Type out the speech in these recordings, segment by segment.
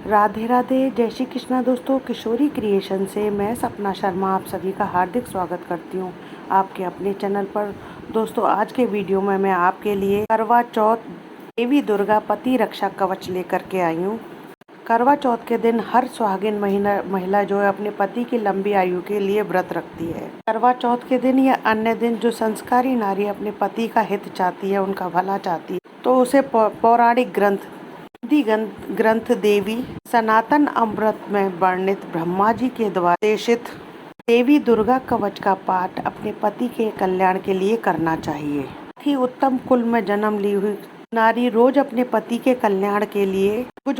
राधे राधे, जय श्री कृष्णा दोस्तों। किशोरी क्रिएशन से मैं सपना शर्मा आप सभी का हार्दिक स्वागत करती हूँ आपके अपने चैनल पर। दोस्तों, आज के वीडियो में मैं आपके लिए करवा चौथ देवी दुर्गा पति रक्षा कवच लेकर के आई हूँ। करवा चौथ के दिन हर सुहागिन महिला जो है अपने पति की लंबी आयु के लिए व्रत रखती है। करवा चौथ के दिन या अन्य दिन जो संस्कारी नारी अपने पति का हित चाहती है, उनका भला चाहती है, तो उसे पौराणिक ग्रंथ देवी सनातन अमृत में वर्णित ब्रह्मा जी के द्वारा देशित देवी दुर्गा कवच का पाठ अपने पति के कल्याण के लिए करना चाहिए। ही उत्तम कुल में जन्म ली हुई नारी रोज अपने पति के कल्याण के लिए कुछ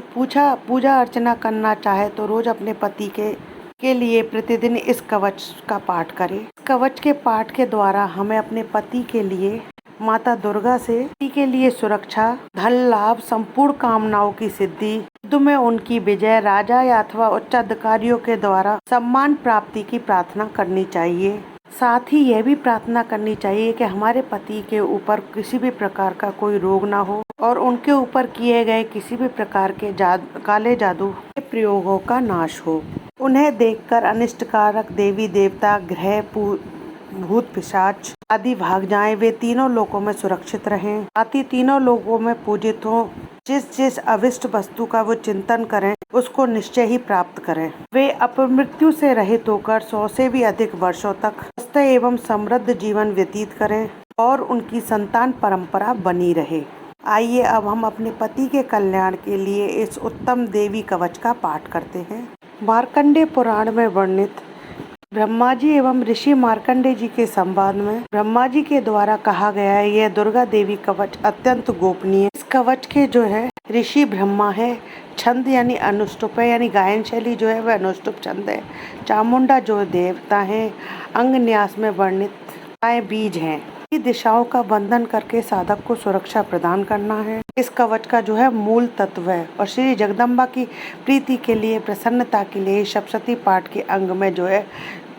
पूजा अर्चना करना चाहे तो रोज अपने पति के लिए प्रतिदिन इस कवच का पाठ करें। कवच के पाठ के द्वारा हमें अपने पति के लिए माता दुर्गा से पति के लिए सुरक्षा, धन लाभ, संपूर्ण कामनाओं की सिद्धि, युद्ध में उनकी विजय, राजा या अथवा उच्च अधिकारियों के द्वारा सम्मान प्राप्ति की प्रार्थना करनी चाहिए। साथ ही यह भी प्रार्थना करनी चाहिए कि हमारे पति के ऊपर किसी भी प्रकार का कोई रोग ना हो और उनके ऊपर किए गए किसी भी प्रकार के काले जादू के प्रयोगों का नाश हो। उन्हें देखकर अनिष्टकारक देवी देवता, ग्रह, भूत पिशाच आदि भाग जाएं। वे तीनों लोकों में सुरक्षित रहें, साथ ही तीनों लोकों में पूजित हों। जिस अविष्ट वस्तु का वो चिंतन करें उसको निश्चय ही प्राप्त करें। वे अपमृत्यु से रहित होकर 100 से भी अधिक वर्षों तक स्वस्थ एवं समृद्ध जीवन व्यतीत करें और उनकी संतान परंपरा बनी रहे। आइए अब हम अपने पति के कल्याण के लिए इस उत्तम देवी कवच का पाठ करते हैं। मार्कंडेय पुराण में वर्णित ब्रह्मा जी एवं ऋषि मार्कंडेय जी के संवाद में ब्रह्मा जी के द्वारा कहा गया है, यह दुर्गा देवी कवच अत्यंत गोपनीय। इस कवच के जो है ऋषि ब्रह्मा है। छंद यानी अनुष्टुप है, यानी गायन शैली जो है वह अनुष्टुप छंद है। चामुंडा जो देवता है, अंग न्यास में वर्णित बीज हैं। दिशाओं का बंधन करके साधक को सुरक्षा प्रदान करना है। इस कवच का जो है मूल तत्व है और श्री जगदम्बा की प्रीति के लिए, प्रसन्नता के लिए सप्तशती पाठ के अंग में जो है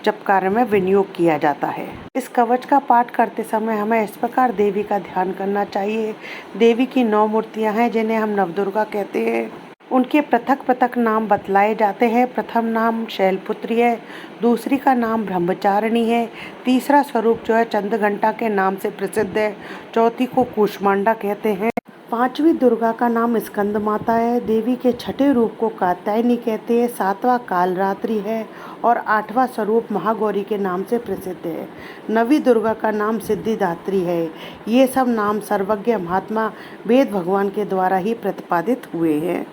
जप कार्य में विनियोग किया जाता है। इस कवच का पाठ करते समय हमें इस प्रकार देवी का ध्यान करना चाहिए। देवी की 9 मूर्तियां हैं जिन्हें हम नवदुर्गा कहते हैं। उनके पृथक पृथक नाम बतलाए जाते हैं। प्रथम नाम शैलपुत्री है, दूसरी का नाम ब्रह्मचारिणी है, तीसरा स्वरूप जो है चंद्रघंटा के नाम से प्रसिद्ध है, चौथी को कूष्मांडा कहते हैं, पांचवी दुर्गा का नाम स्कंद माता है, देवी के छठे रूप को कात्यायनी कहते हैं, सातवां कालरात्रि है और 8वां स्वरूप महागौरी के नाम से प्रसिद्ध है। नवी दुर्गा का नाम सिद्धिदात्री है। ये सब नाम सर्वज्ञ महात्मा वेद भगवान के द्वारा ही प्रतिपादित हुए हैं।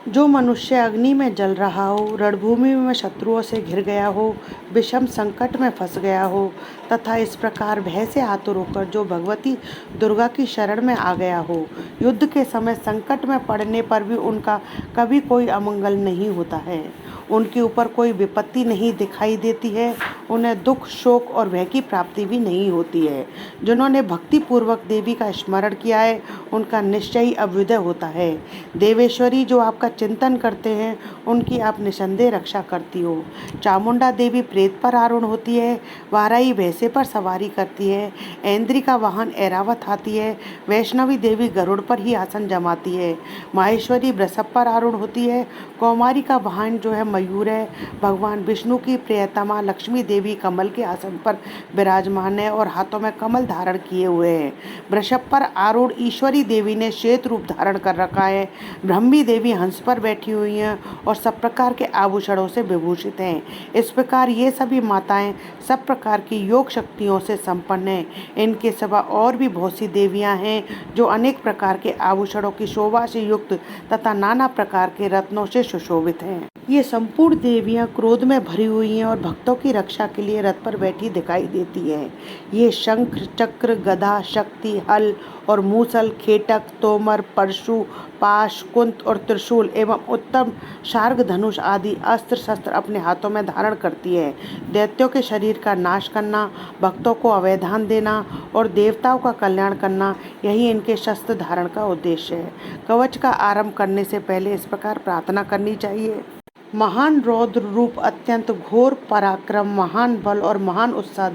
जो मनुष्य अग्नि में जल रहा हो, रणभूमि में शत्रुओं से घिर गया हो, विषम संकट में फंस गया हो तथा इस प्रकार भय से आतुर होकर जो भगवती दुर्गा की शरण में आ गया हो, युद्ध के समय संकट में पड़ने पर भी उनका कभी कोई अमंगल नहीं होता है, उनके ऊपर कोई विपत्ति नहीं दिखाई देती है, उन्हें दुख, शोक और भय की प्राप्ति भी नहीं होती है। जिन्होंने भक्ति पूर्वक देवी का स्मरण किया है उनका निश्चय ही अभ्युदय होता है। देवेश्वरी जो आपका चिंतन करते हैं उनकी आप निसंदेह रक्षा करती हो। चामुंडा देवी प्रेत पर आरूढ़ होती है, वाराही भैंसे पर सवारी करती है, ऐन्द्री का वाहन ऐरावत हाथी है, वैष्णवी देवी गरुड़ पर ही आसन जमाती है, माहेश्वरी वृषभ पर आरूढ़ होती है, कौमारी का वाहन जो है मयूर है, भगवान विष्णु की प्रियतमा लक्ष्मी देवी कमल के आसन पर विराजमान है और हाथों में कमल धारण किए हुए हैं। वृषभ पर आरूढ़ ईश्वरी देवी ने श्वेत रूप धारण कर रखा है। ब्रह्मी देवी हंस पर बैठी हुई हैं और सब प्रकार के आभूषणों से विभूषित हैं। इस प्रकार ये सभी माताएं सब प्रकार की योग शक्तियों से संपन्न हैं। इनके सिवा और भी बहुत सी देवियां हैं जो अनेक प्रकार के आभूषणों की शोभा से युक्त तथा नाना प्रकार के रत्नों से सुशोभित हैं। ये संपूर्ण देवियां क्रोध में भरी हुई हैं और भक्तों की रक्षा के लिए रथ पर बैठी दिखाई देती हैं। ये शंख, चक्र, गदा, शक्ति, हल और मूसल, खेटक, तोमर, परशु, पाश, कुंत और त्रिशूल एवं उत्तम शार्ग धनुष आदि अस्त्र शस्त्र अपने हाथों में धारण करती है। दैत्यों के शरीर का नाश करना, भक्तों को अवैधान देना और देवताओं का कल्याण करना, यही इनके शस्त्र धारण का उद्देश्य है। कवच का आरंभ करने से पहले इस प्रकार प्रार्थना करनी चाहिए। महान रौद्र रूप, अत्यंत घोर पराक्रम, महान बल और महान उत्साह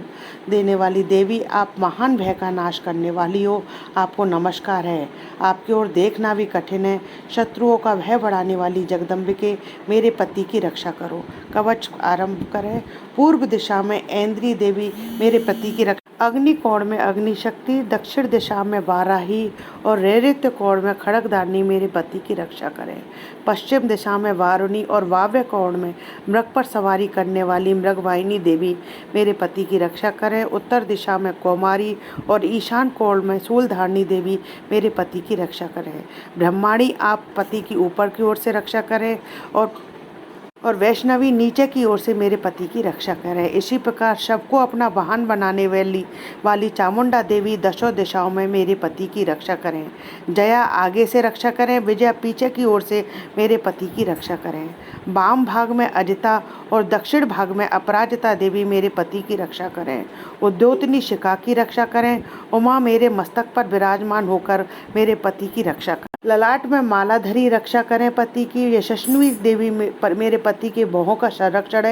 देने वाली देवी, आप महान भय का नाश करने वाली हो। आपको नमस्कार है। आपकी ओर देखना भी कठिन है। शत्रुओं का भय बढ़ाने वाली जगदम्बिके, मेरे पति की रक्षा करो। कवच आरंभ करें। पूर्व दिशा में ऐन्द्री देवी, मेरे पति की रक्षा। अग्नि कोण में अग्नि शक्ति, दक्षिण दिशा में वाराही और नैऋत्य कोण में खड़गधारणी, मेरे पति की रक्षा करें। पश्चिम दिशा में वारुणी और वाव्य कोण में मृग पर सवारी करने वाली मृगवाहिनी देवी, मेरे पति की रक्षा करें। उत्तर दिशा में कौमारी और ईशान कोण में शूलधारणी देवी, मेरे पति की रक्षा करें। ब्रह्माणी, आप पति की ऊपर की ओर से रक्षा करें और वैष्णवी नीचे की ओर से मेरे पति की रक्षा करें। इसी प्रकार सबको अपना वाहन बनाने वाली चामुंडा देवी दशों दिशाओं में मेरे पति की रक्षा करें। जया आगे से रक्षा करें, विजया पीछे की ओर से मेरे पति की रक्षा करें। वाम भाग में अजिता और दक्षिण भाग में अपराजिता देवी, मेरे पति की रक्षा करें। उद्योतनी शिखा की रक्षा करें। उमा, मेरे मस्तक पर विराजमान होकर मेरे पति की रक्षा करें। ललाट में मालाधरी रक्षा करें पति की। यशस्वी देवी मेरे पति के भौहों का संरक्षण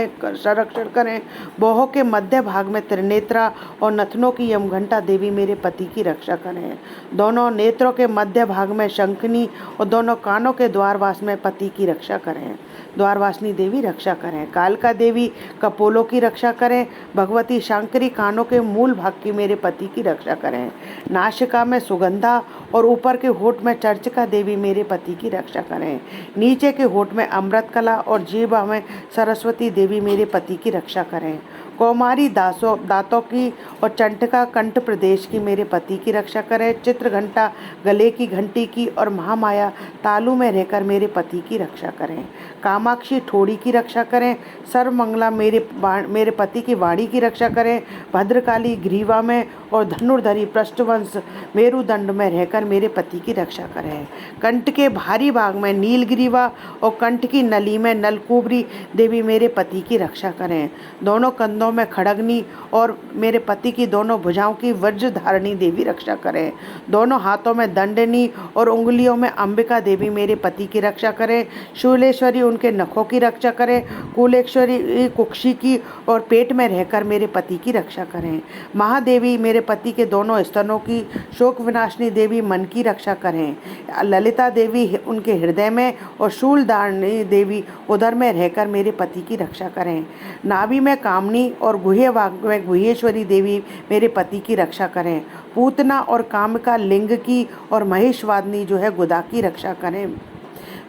करें। भौहों के मध्य भाग में त्रिनेत्रा और नथनों की यमघंटा देवी, मेरे पति की रक्षा करें। दोनों नेत्रों के मध्य भाग में शंखनी और दोनों कानों के द्वारवास में पति की रक्षा करें। द्वारवासिनी देवी रक्षा करें। कालका देवी कपोलों की रक्षा करें। भगवती शांकरी कानों के मूल भाग की मेरे पति की रक्षा करें। नासिका में सुगंधा और ऊपर के होठ में चर्चिका देवी, मेरे पति की रक्षा करें। नीचे के होठ में अमृत कला और जीवा में सरस्वती देवी, मेरे पति की रक्षा करें। कौमारी दांतों की और चंटका कंठ प्रदेश की मेरे पति की रक्षा करें। चित्रघंटा गले की घंटी की और महामाया तालू में रहकर मेरे पति की रक्षा करें। कामाक्षी ठोड़ी की रक्षा करें। सर्वमंगला मेरे पति की वाणी की रक्षा करें। भद्रकाली ग्रीवा में और धनुर्धरी पृष्ठवंश मेरुदंड में रहकर मेरे पति की रक्षा करें। कंठ के भारी भाग में नीलग्रीवा और कंठ की नली में नलकुबरी देवी, मेरे पति की रक्षा करें। दोनों कंधों में खड़गनी और मेरे पति की दोनों भुजाओं की वज्रधारणी देवी रक्षा करें। दोनों हाथों में दंडनी और उंगलियों में अंबिका देवी, मेरे पति की रक्षा करें। शूलेश्वरी उनके नखों की रक्षा करें। कुलेश्वरी कुक्षी की और पेट में रहकर मेरे पति की रक्षा करें। महादेवी मेरे पति के दोनों स्तनों की, शोक विनाशिनी देवी मन की रक्षा करें। ललिता देवी उनके हृदय में और शूलधारणी देवी उदर में रहकर मेरे पति की रक्षा करें। नाभि में कामनी और गुह्य भाग में गुह्येश्वरी देवी, मेरे पति की रक्षा करें। पूतना और कामिका लिंग की और महेशवादिनी जो है गुदा की रक्षा करें।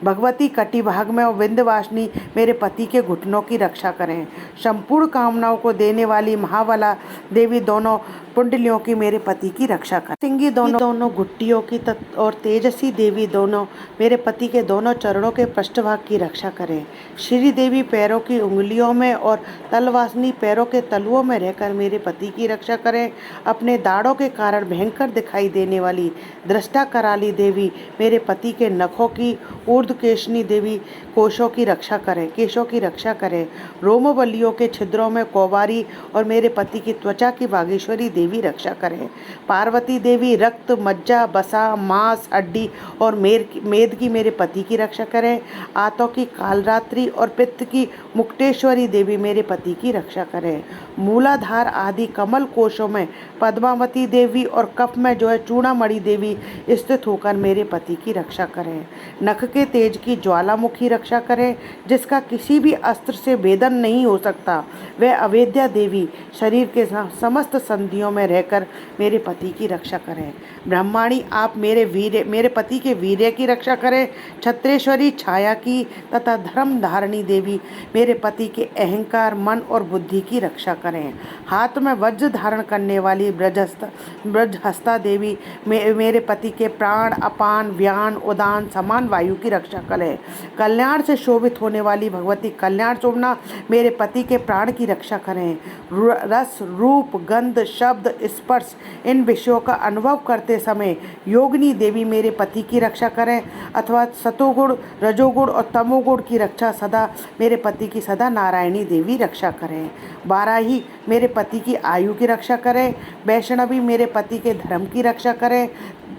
भगवती कटी भाग में और विंध्यवासिनी मेरे पति के घुटनों की रक्षा करें। संपूर्ण कामनाओं को देने वाली महाबला देवी दोनों कुंडलियों की मेरे पति की रक्षा करें। सिंगी दोनों घुट्टियों की और तेजसी देवी दोनों मेरे पति के दोनों चरणों के पृष्ठभाग की रक्षा करें। श्री देवी पैरों की उंगलियों में और तलवासिनी पैरों के तलुओं में रहकर मेरे पति की रक्षा करें। अपने दाढ़ों के कारण भयंकर दिखाई देने वाली दृष्टा कराली देवी मेरे पति के नखों की, ऊर्ध्वकेशनी देवी केशों की रक्षा करें। रोमबलियों के छिद्रों में कौबारी और मेरे पति की त्वचा की बागेश्वरी देवी रक्षा करें। पार्वती देवी रक्त, मज्जा, बसा, मांस, हड्डी और मेद की मेरे पति की रक्षा करें। आंतों की कालरात्रि और पित्त की मुक्तेश्वरी देवी मेरे पति की रक्षा करें। मूलाधार आदि कमल कोशों में पद्मावती देवी और कफ में जो है चूड़ामणि देवी स्थित होकर मेरे पति की रक्षा करें। नख के तेज की ज्वालामुखी रक्षा करें, जिसका किसी भी अस्त्र से भेदन नहीं हो सकता। वह अवेद्या देवी शरीर के समस्त संधियों में रहकर मेरे पति की रक्षा करें। ब्रह्माणी आप मेरे पति के वीर्य की रक्षा करें। छत्रेश्वरी छाया की तथा धर्म धारणी देवी मेरे पति के अहंकार, मन और बुद्धि की रक्षा करें। हाथ में वज्र धारण करने वाली ब्रजहस्ता देवी मेरे पति के प्राण, अपान, व्यान, उदान, समान वायु की रक्षा करें। कल्याण से शोभित होने वाली भगवती कल्याण शोभना मेरे पति के प्राण की रक्षा करें। रस, रूप, गंध, शब्द, स्पर्श इन विषयों का अनुभव करते समय योगिनी देवी मेरे पति की रक्षा करें, अथवा सतोगुण, रजोगुण और तमोगुण की रक्षा सदा मेरे पति की सदा नारायणी देवी रक्षा करें। वाराही मेरे पति की आयु की रक्षा करें। वैष्णवी मेरे पति के धर्म की रक्षा करें।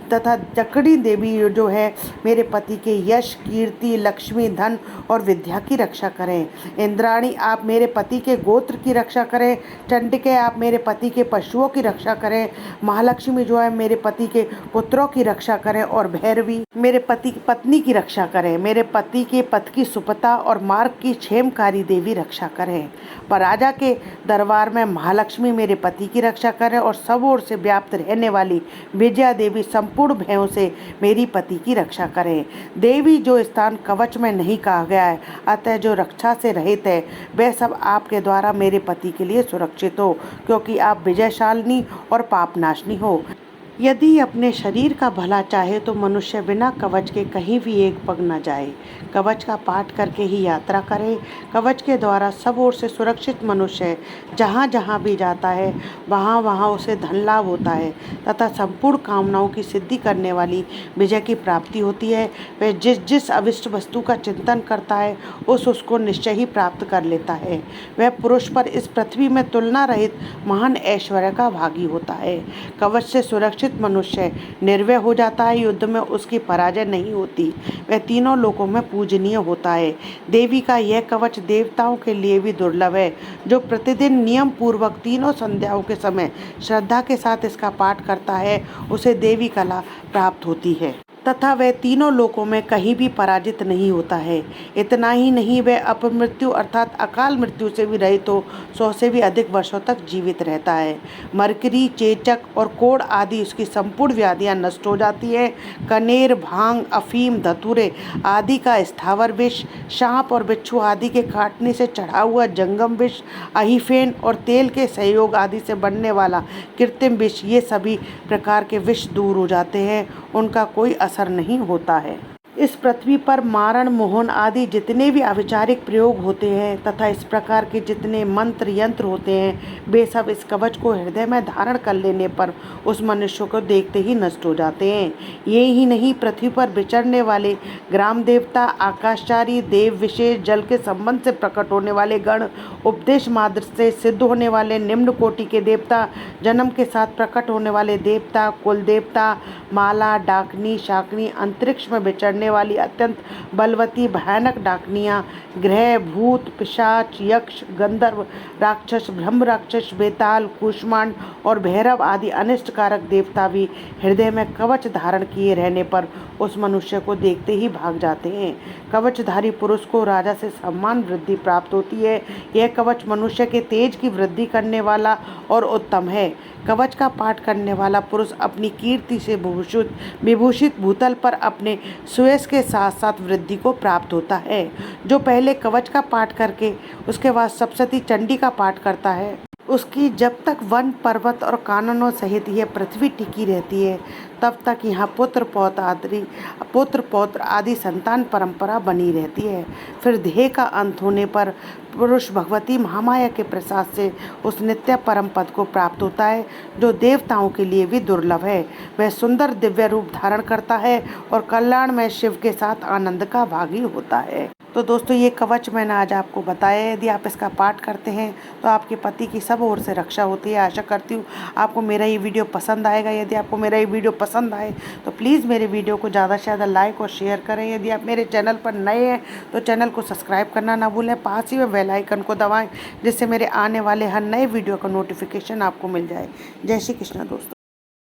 तथा जकड़ी देवी जो है मेरे पति के यश, कीर्ति, लक्ष्मी, धन और विद्या की रक्षा करें। इंद्राणी आप मेरे पति के गोत्र की रक्षा करें। चंडिके आप मेरे पति के पशुओं की रक्षा करें। महालक्ष्मी जो है मेरे पति के पुत्रों की रक्षा करें और भैरवी मेरे पति की पत्नी की रक्षा करें। मेरे पति के पथ की सुपता और मार्ग की क्षेमकारी देवी रक्षा करें। पर राजा के दरबार में महालक्ष्मी मेरे पति की रक्षा करें और सब ओर से व्याप्त रहने वाली विजया देवी संपूर्ण भयों से मेरी पति की रक्षा करें। देवी जो स्थान कवच में नहीं कहा गया है, अतः जो रक्षा से रहित है, वह सब आपके द्वारा मेरे पति के लिए सुरक्षित हो, क्योंकि आप विजयशालिनी और पापनाशनी हो। यदि अपने शरीर का भला चाहे तो मनुष्य बिना कवच के कहीं भी एक पग न जाए। कवच का पाठ करके ही यात्रा करे। कवच के द्वारा सब ओर से सुरक्षित मनुष्य जहाँ जहाँ भी जाता है वहाँ वहाँ उसे धन लाभ होता है तथा संपूर्ण कामनाओं की सिद्धि करने वाली विजय की प्राप्ति होती है। वह जिस जिस अविष्ट वस्तु का चिंतन करता है उसको निश्चय ही प्राप्त कर लेता है। वह पुरुष पर इस पृथ्वी में तुलना रहित महान ऐश्वर्य का भागी होता है। कवच से सुरक्षित मनुष्य निर्भय हो जाता है। युद्ध में उसकी पराजय नहीं होती। वह तीनों लोकों में पूजनीय होता है। देवी का यह कवच देवताओं के लिए भी दुर्लभ है। जो प्रतिदिन नियम पूर्वक तीनों संध्याओं के समय श्रद्धा के साथ इसका पाठ करता है उसे देवी कला प्राप्त होती है तथा वह तीनों लोकों में कहीं भी पराजित नहीं होता है। इतना ही नहीं, वह अपमृत्यु अर्थात अकाल मृत्यु से भी रहित हो 100 से भी अधिक वर्षों तक जीवित रहता है। मरकरी, चेचक और कोढ़ आदि उसकी संपूर्ण व्याधियां नष्ट हो जाती है। कनेर, भांग, अफीम, धतूरे आदि का स्थावर विष, सांप और बिच्छू आदि के काटने से चढ़ा हुआ जंगम विष, अहिफेन और तेल के सहयोग आदि से बनने वाला कृत्रिम विष, ये सभी प्रकार के विष दूर हो जाते हैं। उनका कोई असर नहीं होता है। इस पृथ्वी पर मारण, मोहन आदि जितने भी अविचारिक प्रयोग होते हैं तथा इस प्रकार के जितने मंत्र यंत्र होते हैं, वे सब इस कवच को हृदय में धारण कर लेने पर उस मनुष्य को देखते ही नष्ट हो जाते हैं। ये ही नहीं, पृथ्वी पर विचरने वाले ग्राम देवता, आकाशचारी देव, विशेष जल के संबंध से प्रकट होने वाले गण, उपदेश मात्र से सिद्ध होने वाले निम्न कोटि के देवता, जन्म के साथ प्रकट होने वाले देवता, कुल देवता, माला, डाकनी, शाकनी, अंतरिक्ष में विचरने वाली अत्यंत बलवती भयानक डाकनियाँ, ग्रह, भूत, पिशाच, यक्ष, गंधर्व, राक्षस, ब्रह्म राक्षस, बेताल, कूष्मांड और भैरव आदि अनिष्टकारक देवता भी हृदय में कवच धारण किए रहने पर उस मनुष्य को देखते ही भाग जाते हैं। कवचधारी पुरुष को राजा से सम्मान वृद्धि प्राप्त होती है। यह कवच मनुष्य के तेज की वृद्धि करने वाला और उत्तम है। कवच का पाठ करने वाला पुरुष अपनी कीर्ति से विभूषित भूतल पर अपने सुयश के साथ साथ वृद्धि को प्राप्त होता है। जो पहले कवच का पाठ करके उसके बाद सप्तशती चंडी का पाठ करता है, उसकी जब तक वन, पर्वत और काननों सहित यह पृथ्वी टिकी रहती है, तब तक यहाँ पुत्र पौत्र आदि संतान परंपरा बनी रहती है। फिर देह का अंत होने पर पुरुष भगवती महामाया के प्रसाद से उस नित्य परम पद को प्राप्त होता है, जो देवताओं के लिए भी दुर्लभ है। वह सुंदर दिव्य रूप धारण करता है और कल्याण में शिव के साथ आनंद का भागी होता है। तो दोस्तों, ये कवच मैंने आज आपको बताया। यदि आप इसका पाठ करते हैं तो आपके पति की सब ओर से रक्षा होती है। आशा करती हूँ आपको मेरा ये वीडियो पसंद आएगा। यदि आपको मेरा ये वीडियो पसंद आए तो प्लीज़ मेरे वीडियो को ज़्यादा से ज़्यादा लाइक और शेयर करें। यदि आप मेरे चैनल पर नए हैं तो चैनल को सब्सक्राइब करना ना भूलें। पास ही में बेल आइकन को दबाएँ, जिससे मेरे आने वाले हर नए वीडियो का नोटिफिकेशन आपको मिल जाए। जय श्री कृष्ण दोस्तों।